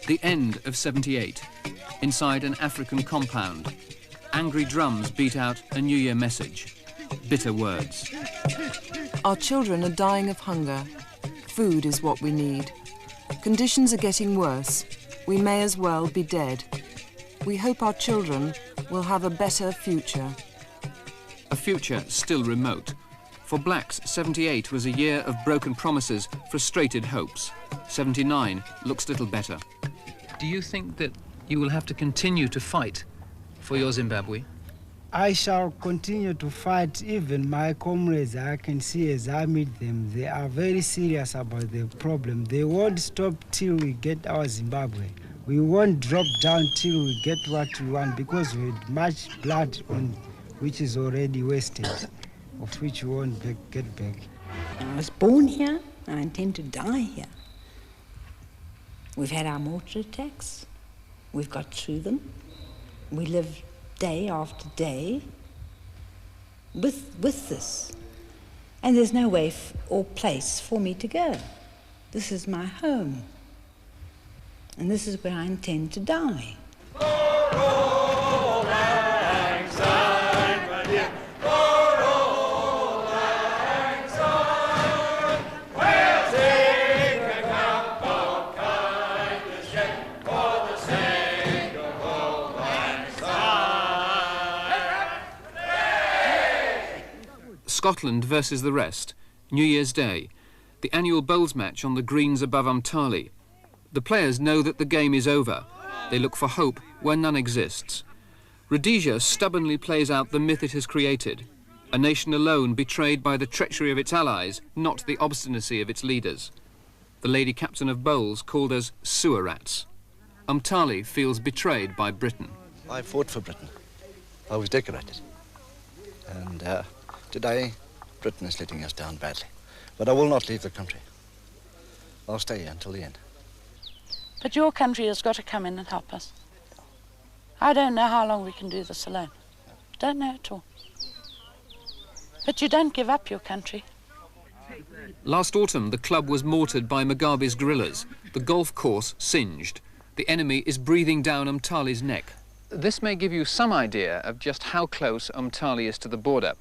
The end of '78. Inside an African compound, angry drums beat out a New Year message. Bitter words. Our children are dying of hunger. Food is what we need. Conditions are getting worse. We may as well be dead. We hope our children will have a better future. A future still remote. For blacks, '78 was a year of broken promises, frustrated hopes. '79 looks little better. Do you think that you will have to continue to fight for your Zimbabwe? I shall continue to fight. Even my comrades, I can see as I meet them, they are very serious about the problem. They won't stop till we get our Zimbabwe. We won't drop down till we get what we want, because we had much blood on which is already wasted, of which we won't get back. I was born here, I intend to die here. We've had our mortar attacks, we've got through them. We live day after day with this. And there's no way or place for me to go. This is my home. And this is where I intend to die. Scotland versus the rest, New Year's Day, the annual bowls match on the greens above Umtali. The players know that the game is over. They look for hope where none exists. Rhodesia stubbornly plays out the myth it has created, a nation alone betrayed by the treachery of its allies, not the obstinacy of its leaders. The lady captain of bowls called us sewer rats. Umtali feels betrayed by Britain. I fought for Britain. I was decorated. And today, Britain is letting us down badly. But I will not leave the country. I'll stay here until the end. But your country has got to come in and help us. I don't know how long we can do this alone. Don't know at all. But you don't give up your country. Last autumn, the club was mortared by Mugabe's guerrillas. The golf course singed. The enemy is breathing down Umtali's neck. This may give you some idea of just how close Umtali is to the border.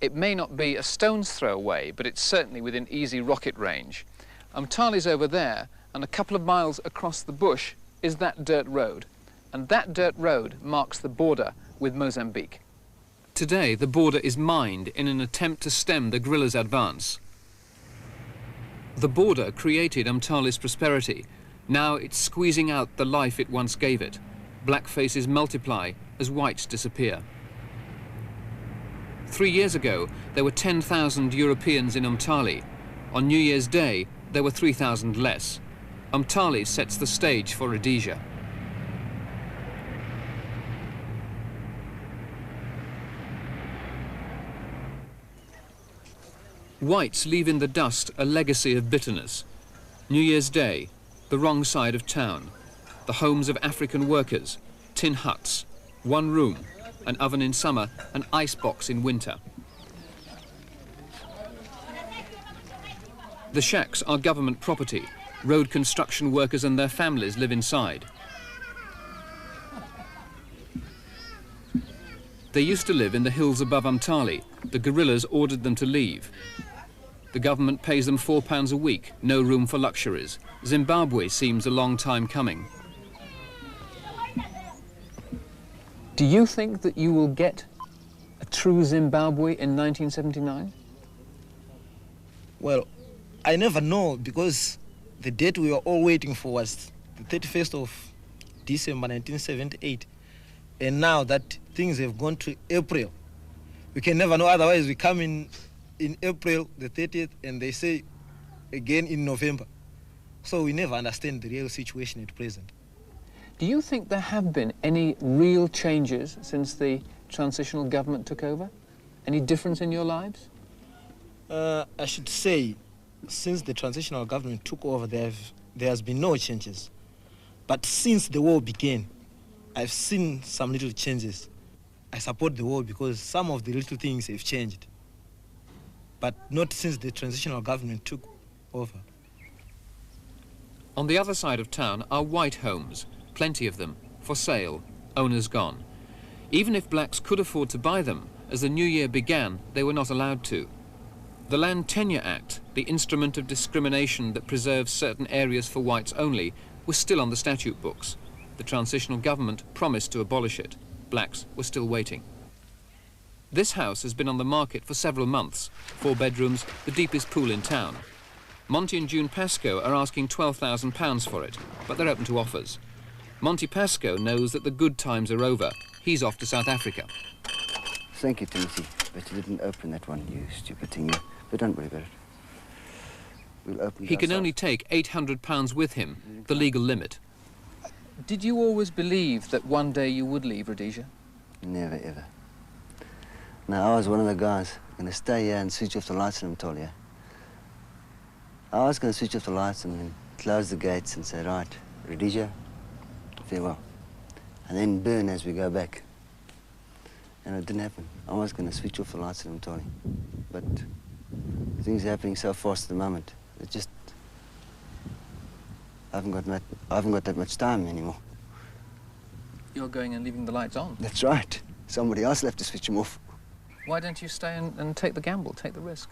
It may not be a stone's throw away, but it's certainly within easy rocket range. Umtali's over there, and a couple of miles across the bush is that dirt road. And that dirt road marks the border with Mozambique. Today, the border is mined in an attempt to stem the guerrillas' advance. The border created Umtali's prosperity. Now it's squeezing out the life it once gave it. Black faces multiply as whites disappear. 3 years ago, there were 10,000 Europeans in Umtali. On New Year's Day, there were 3,000 less. Umtali sets the stage for Rhodesia. Whites leave in the dust a legacy of bitterness. New Year's Day, the wrong side of town. The homes of African workers, tin huts, one room, an oven in summer, an icebox in winter. The shacks are government property. Road construction workers and their families live inside. They used to live in the hills above Umtali. The guerrillas ordered them to leave. The government pays them £4 a week, no room for luxuries. Zimbabwe seems a long time coming. Do you think that you will get a true Zimbabwe in 1979? Well, I never know, because the date we were all waiting for was the 31st of December 1978. And now that things have gone to April, we can never know. Otherwise, we come in April the 30th and they say again in November. So we never understand the real situation at present. Do you think there have been any real changes since the transitional government took over? Any difference in your lives? I should say, since the transitional government took over, there has been no changes. But since the war began, I've seen some little changes. I support the war because some of the little things have changed. But not since the transitional government took over. On the other side of town are white homes, plenty of them, for sale, owners gone. Even if blacks could afford to buy them, as the new year began, they were not allowed to. The Land Tenure Act, the instrument of discrimination that preserves certain areas for whites only, was still on the statute books. The transitional government promised to abolish it. Blacks were still waiting. This house has been on the market for several months. 4 bedrooms, the deepest pool in town. Monty and June Pascoe are asking £12,000 for it, but they're open to offers. Monty Pascoe knows that the good times are over. He's off to South Africa. Thank you, Timothy, but you didn't open that one, you stupid thing. But don't worry about it. We'll open it He can ourselves. only take £800 with him, the legal limit. Did you always believe that one day you would leave Rhodesia? Never, ever. Now, I was one of the guys going to stay here and switch off the lights in Umtalia. I was going to switch off the lights and then close the gates and say, right, Rhodesia, farewell. And then burn as we go back. And it didn't happen. I was going to switch off the lights in Umtalia. But things are happening so fast at the moment. It just... I haven't got that much time anymore. You're going and leaving the lights on? That's right. Somebody else will have to switch them off. Why don't you stay and take the gamble, take the risk?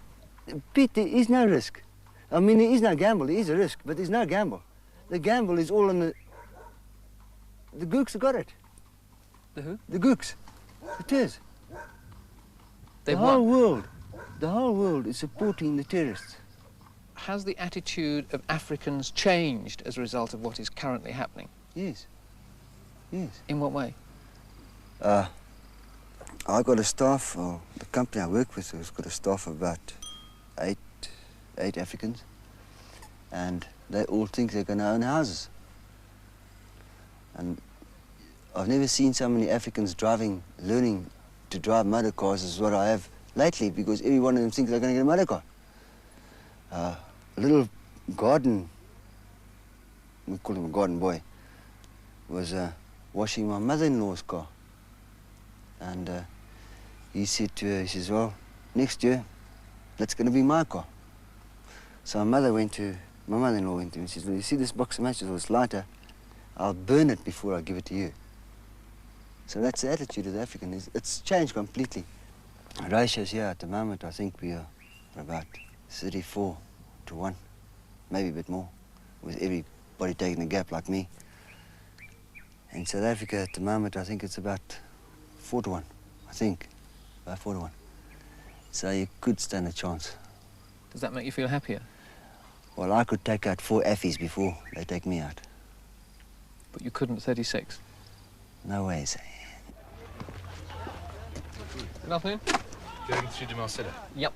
Pete, there is no risk. I mean, there is no gamble. There is a risk, but there's no gamble. The gamble is all on the... The gooks have got it. The who? The gooks. It is. They The whole world is supporting the terrorists. Has the attitude of Africans changed as a result of what is currently happening? Yes. Yes. In what way? I got a staff, or the company I work with has got a staff of about eight Africans, and they all think they're going to own houses. And I've never seen so many Africans learning to drive motor cars as what I have lately, because every one of them thinks they're going to get a motor car. A little garden, we call him a garden boy, was washing my mother-in-law's car. And he said to her, he says, well, next year, that's going to be my car. So my mother-in-law went to him and says, well, you see this box of matches, or this lighter, I'll burn it before I give it to you. So that's the attitude of the African. It's changed completely. Ratios here at the moment, I think we are about 34 to 1, maybe a bit more, with everybody taking a gap like me. In South Africa at the moment, I think it's about 4 to 1, I think, about 4 to 1. So you could stand a chance. Does that make you feel happier? Well, I could take out 4 Affies before they take me out. But you couldn't 36? No ways. Good afternoon. Going through to Marcella. Yep.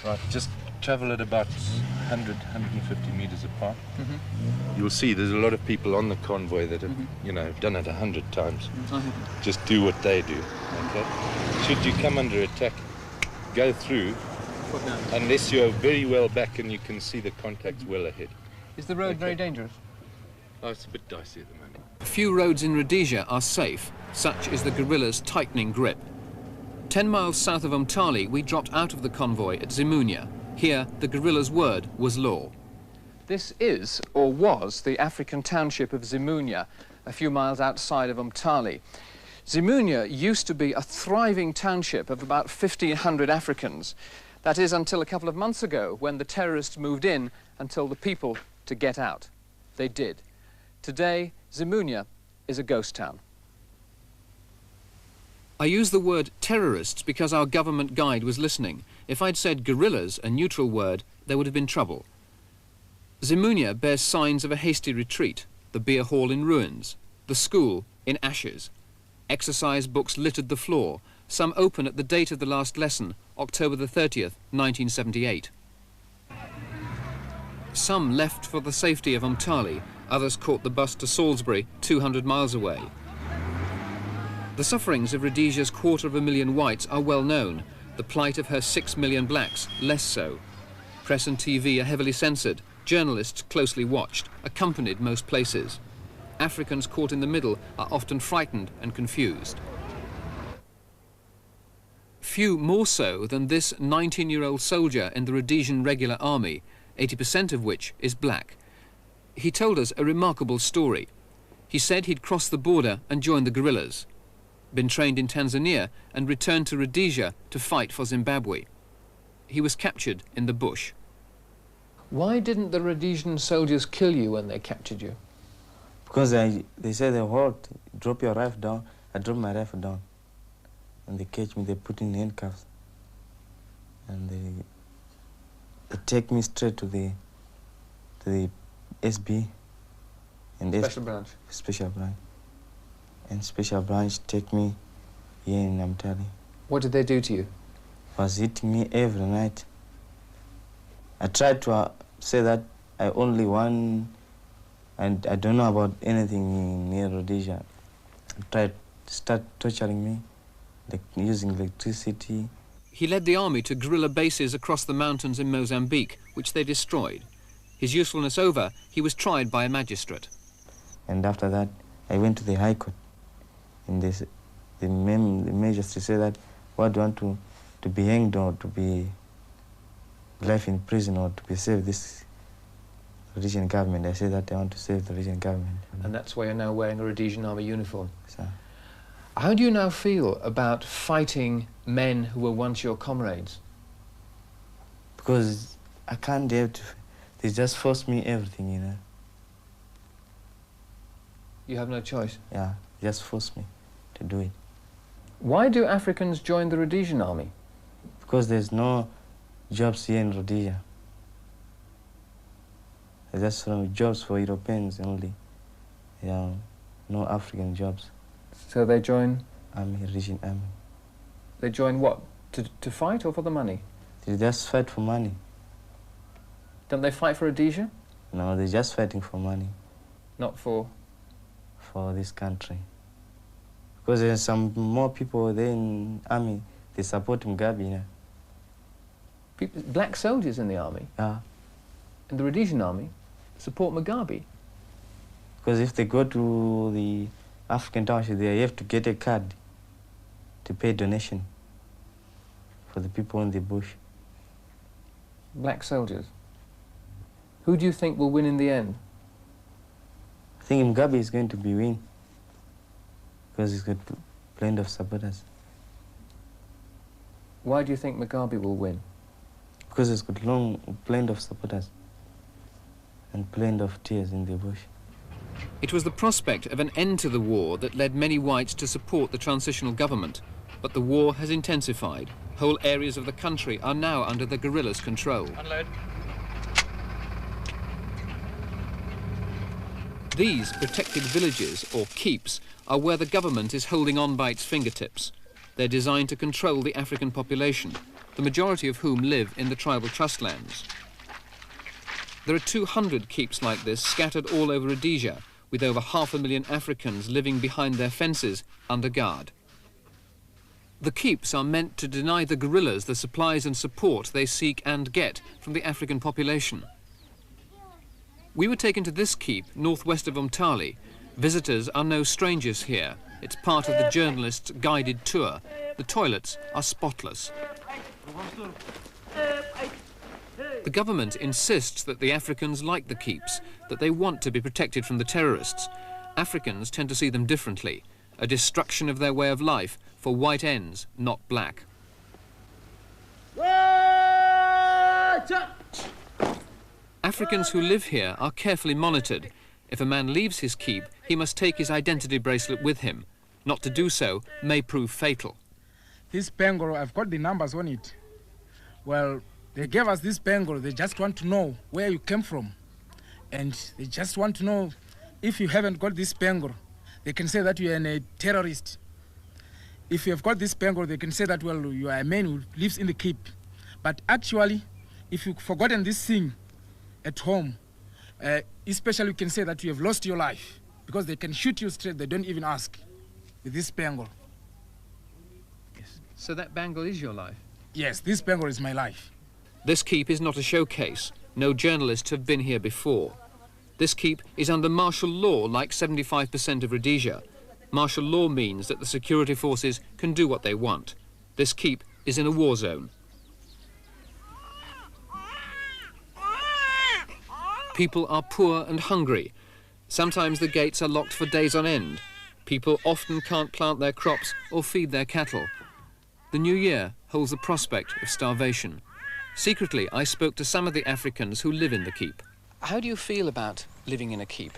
Right, just travel at about 100, 150 metres apart. You'll see there's a lot of people on the convoy that have, you know, done it 100 times. Just do what they do, okay? Should you come under attack, go through, unless you're very well back and you can see the contacts well ahead. Is the road very dangerous? Oh, it's a bit dicey at the moment. Few roads in Rhodesia are safe, such is the guerrillas' tightening grip. 10 miles south of Umtali, we dropped out of the convoy at Zimunya. Here, the guerrillas' word was law. This is, or was, the African township of Zimunya, a few miles outside of Umtali. Zimunya used to be a thriving township of about 1,500 Africans. That is until a couple of months ago, when the terrorists moved in and told the people to get out. They did. Today, Zimunya is a ghost town. I use the word terrorists because our government guide was listening. If I'd said guerrillas, a neutral word, there would have been trouble. Zimunya bears signs of a hasty retreat, the beer hall in ruins, the school in ashes. Exercise books littered the floor, some open at the date of the last lesson, October the 30th, 1978. Some left for the safety of Umtali, others caught the bus to Salisbury, 200 miles away. The sufferings of Rhodesia's 250,000 whites are well known, the plight of her 6 million blacks less so. Press and TV are heavily censored, journalists closely watched, accompanied most places. Africans caught in the middle are often frightened and confused. Few more so than this 19-year-old soldier in the Rhodesian Regular Army, 80% of which is black. He told us a remarkable story. He said he'd crossed the border and joined the guerrillas, been trained in Tanzania and returned to Rhodesia to fight for Zimbabwe. He was captured in the bush. Why didn't the Rhodesian soldiers kill you when they captured you? Because they said, "Halt, drop your rifle down." I dropped my rifle down. And they catch me, they put in handcuffs. And they take me straight to the SB. And Special branch? Special branch. And special branch take me here in Namtali. What did they do to you? Was hitting me every night. I tried to say that I only won, and I don't know about anything near Rhodesia. I tried to start torturing me, like using electricity. He led the army to guerrilla bases across the mountains in Mozambique, which they destroyed. His usefulness over, he was tried by a magistrate. And after that, I went to the High Court. And the magistrate said that, "What do you want to be hanged or to be left in prison or to be saved this Rhodesian government?" I said that I want to save the Rhodesian government. And that's why you're now wearing a Rhodesian army uniform. So, how do you now feel about fighting men who were once your comrades? because I can't dare to, they just force me everything, you know. You have no choice? Yeah, just force me to do it. Why do Africans join the Rhodesian army? Because there's no jobs here in Rhodesia. There's just jobs for Europeans only. Yeah, no African jobs. So they join? Army, Rhodesian army. They join what? To fight or for the money? They just fight for money. Don't they fight for Rhodesia? No, they're just fighting for money. Not for? For this country. Because there's some more people there in army, they support Mugabe, you know. People, black soldiers in the army? Yeah. In the Rhodesian army support Mugabe? Because if they go to the African township, they have to get a card to pay donation for the people in the bush. Black soldiers. Who do you think will win in the end? I think Mugabe is going to be win because he's got plenty of supporters. Why do you think Mugabe will win? Because he's got plenty of supporters and plenty of tears in the bush. It was the prospect of an end to the war that led many whites to support the transitional government, but the war has intensified. Whole areas of the country are now under the guerrillas' control. Unload. These protected villages, or keeps, are where the government is holding on by its fingertips. They're designed to control the African population, the majority of whom live in the tribal trust lands. There are 200 keeps like this scattered all over Rhodesia, with over 500,000 Africans living behind their fences under guard. The keeps are meant to deny the guerrillas the supplies and support they seek and get from the African population. We were taken to this keep northwest of Umtali. Visitors are no strangers here. It's part of the journalist's guided tour. The toilets are spotless. The government insists that the Africans like the keeps, that they want to be protected from the terrorists. Africans tend to see them differently, a destruction of their way of life for white ends, not black. Africans who live here are carefully monitored. If a man leaves his keep, he must take his identity bracelet with him. Not to do so may prove fatal. This bangle, I've got the numbers on it. Well, they gave us this bangle. They just want to know where you came from. And they just want to know if you haven't got this bangle, they can say that you are a terrorist. If you have got this bangle, they can say that, well, you are a man who lives in the keep. But actually, if you've forgotten this thing at home, especially you can say that you have lost your life, because they can shoot you straight, they don't even ask, with this bangle. Yes. So that bangle is your life? Yes, this bangle is my life. This keep is not a showcase. No journalists have been here before. This keep is under martial law, like 75% of Rhodesia. Martial law means that the security forces can do what they want. This keep is in a war zone. People are poor and hungry. Sometimes the gates are locked for days on end. People often can't plant their crops or feed their cattle. The new year holds the prospect of starvation. Secretly, I spoke to some of the Africans who live in the keep. How do you feel about living in a keep?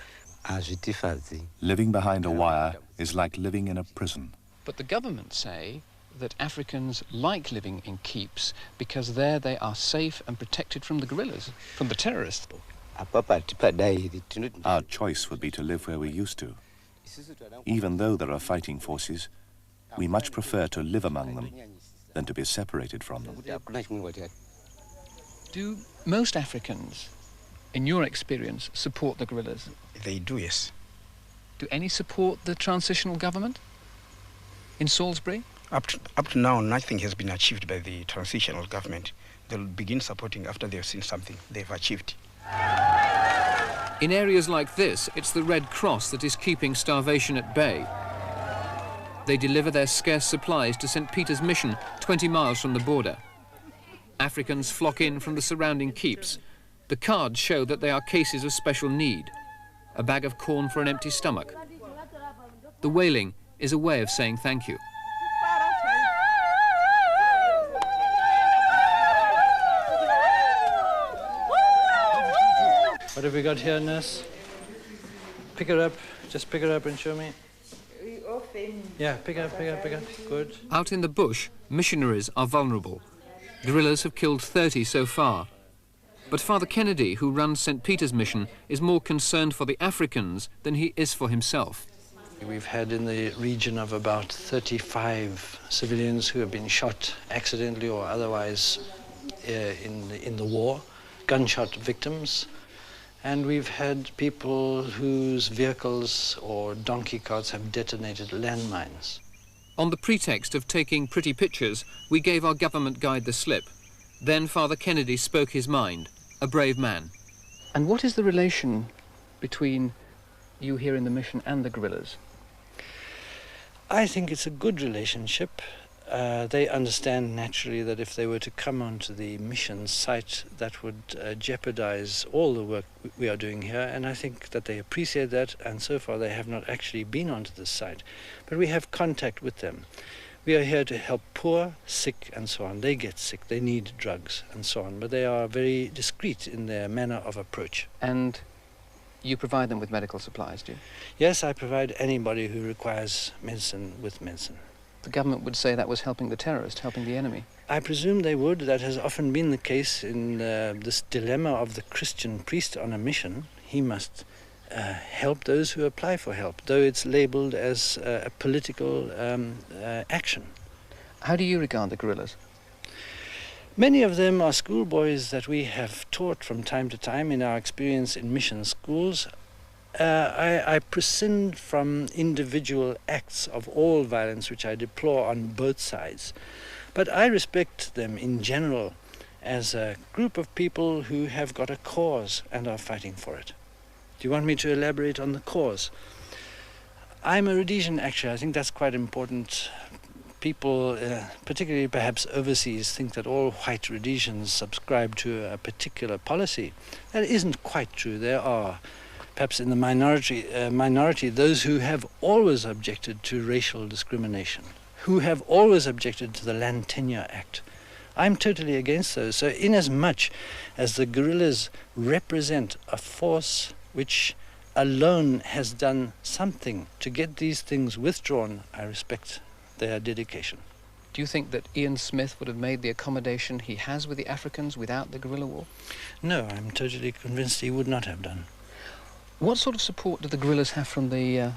Living behind a wire is like living in a prison. But the government say that Africans like living in keeps because there they are safe and protected from the guerrillas, from the terrorists. Our choice would be to live where we used to. Even though there are fighting forces, we much prefer to live among them than to be separated from them. Do most Africans, in your experience, support the guerrillas? They do, yes. Do any support the transitional government in Salisbury? Up to now, nothing has been achieved by the transitional government. They'll begin supporting after they've seen something they've achieved. In areas like this, it's the Red Cross that is keeping starvation at bay. They deliver their scarce supplies to St. Peter's Mission, 20 miles from the border. Africans flock in from the surrounding keeps. The cards show that they are cases of special need. A bag of corn for an empty stomach. The wailing is a way of saying thank you. What have we got here, nurse? Pick her up. Just pick her up and show me. Yeah, pick up. Good. Out in the bush, missionaries are vulnerable. Guerrillas have killed 30 so far. But Father Kennedy, who runs St. Peter's Mission, is more concerned for the Africans than he is for himself. We've had in the region of about 35 civilians who have been shot accidentally or otherwise in the war, gunshot victims. And we've had people whose vehicles or donkey carts have detonated landmines. On the pretext of taking pretty pictures, we gave our government guide the slip. Then Father Kennedy spoke his mind, a brave man. And what is the relation between you here in the mission and the guerrillas? I think it's a good relationship. They understand naturally that if they were to come onto the mission site, that would jeopardize all the work we are doing here, and I think that they appreciate that, and so far they have not actually been onto the site. But we have contact with them. We are here to help poor, sick, and so on. They get sick, they need drugs, and so on, but they are very discreet in their manner of approach. And you provide them with medical supplies, do you? Yes, I provide anybody who requires medicine with medicine. The government would say that was helping the terrorist, helping the enemy. I presume they would. That has often been the case in this dilemma of the Christian priest on a mission. He must help those who apply for help, though it's labelled as a political action. How do you regard the guerrillas? Many of them are schoolboys that we have taught from time to time in our experience in mission schools. I prescind from individual acts of all violence which I deplore on both sides. But I respect them in general as a group of people who have got a cause and are fighting for it. Do you want me to elaborate on the cause? I'm a Rhodesian, actually. I think that's quite important. People, particularly perhaps overseas, think that all white Rhodesians subscribe to a particular policy. That isn't quite true. There are perhaps in the minority, those who have always objected to racial discrimination, who have always objected to the Land Tenure Act. I'm totally against those. So inasmuch as the guerrillas represent a force which alone has done something to get these things withdrawn, I respect their dedication. Do you think that Ian Smith would have made the accommodation he has with the Africans without the guerrilla war? No, I'm totally convinced he would not have done. What sort of support do the guerrillas have from the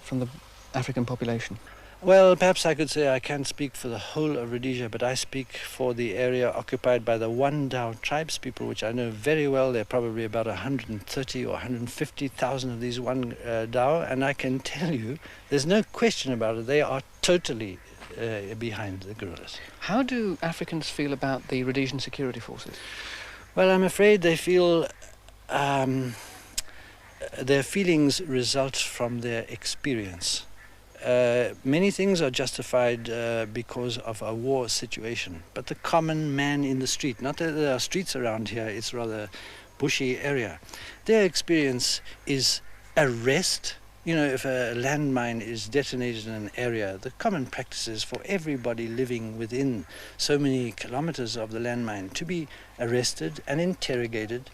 African population? Well, perhaps I could say I can't speak for the whole of Rhodesia, but I speak for the area occupied by the Wandao tribespeople, which I know very well. There are probably about 130 or 150,000 of these Wandao, and I can tell you, there's no question about it, they are totally behind the guerrillas. How do Africans feel about the Rhodesian security forces? Well, I'm afraid they feel their feelings result from their experience. Many things are justified because of a war situation, but the common man in the street, not that there are streets around here, it's rather bushy area. Their experience is arrest. You know, if a landmine is detonated in an area, the common practice is for everybody living within so many kilometers of the landmine to be arrested and interrogated.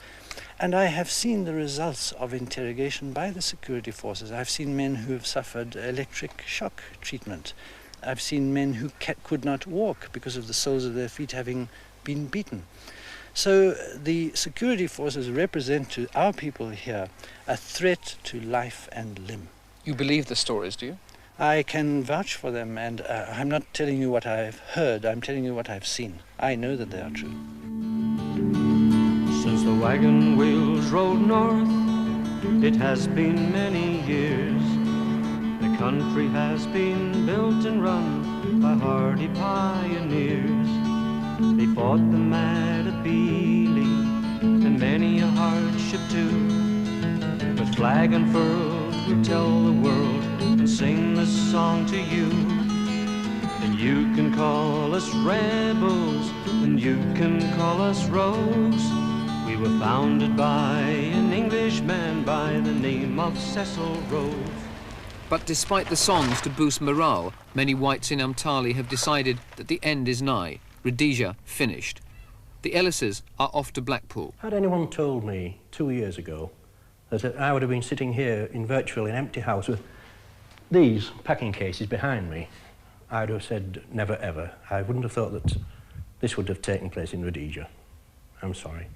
And I have seen the results of interrogation by the security forces. I've seen men who have suffered electric shock treatment. I've seen men who could not walk because of the soles of their feet having been beaten. So the security forces represent to our people here a threat to life and limb. You believe the stories, do you? I can vouch for them, and I'm not telling you what I've heard, I'm telling you what I've seen. I know that they are true. Since the wagon wheels rode north, it has been many years. The country has been built and run by hardy pioneers. They fought the Matabele and many a hardship too. With flag unfurled, we tell the world and sing this song to you. And you can call us rebels, and you can call us rogues. We were founded by an Englishman by the name of Cecil Rhodes. But despite the songs to boost morale, many whites in Umtali have decided that the end is nigh. Rhodesia finished. The Ellises are off to Blackpool. Had anyone told me 2 years ago that I would have been sitting here in virtually an empty house with these packing cases behind me, I'd have said never ever. I wouldn't have thought that this would have taken place in Rhodesia. I'm sorry.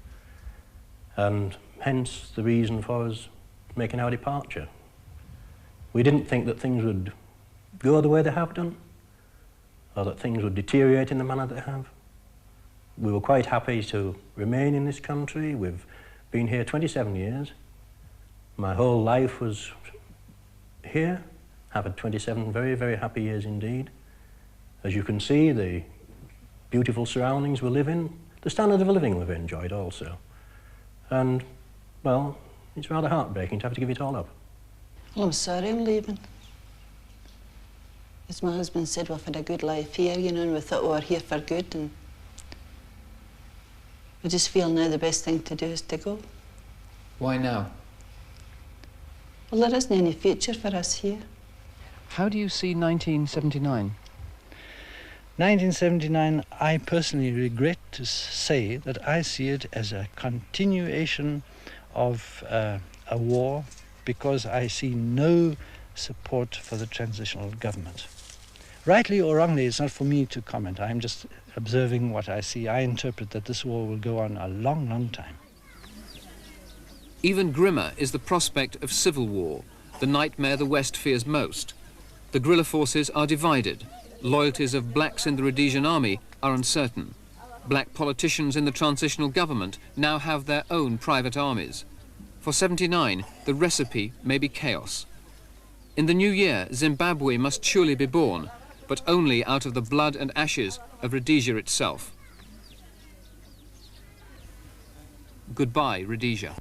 And hence the reason for us making our departure. We didn't think that things would go the way they have done, or that things would deteriorate in the manner they have. We were quite happy to remain in this country. We've been here 27 years. My whole life was here. I've had 27 very, very happy years indeed. As you can see, the beautiful surroundings we live in, the standard of living we've enjoyed also. And, well, it's rather heartbreaking to have to give it all up. Well, I'm sorry I'm leaving. As my husband said, we've had a good life here, you know, and we thought we were here for good, and we just feel now the best thing to do is to go. Why now? Well, there isn't any future for us here. How do you see 1979? 1979, I personally regret to say that I see it as a continuation of a war, because I see no support for the transitional government. Rightly or wrongly, it's not for me to comment. I'm just observing what I see. I interpret that this war will go on a long, long time. Even grimmer is the prospect of civil war, the nightmare the West fears most. The guerrilla forces are divided. Loyalties of blacks in the Rhodesian army are uncertain. Black politicians in the transitional government now have their own private armies. For 79, the recipe may be chaos. In the new year, Zimbabwe must surely be born, but only out of the blood and ashes of Rhodesia itself. Goodbye, Rhodesia.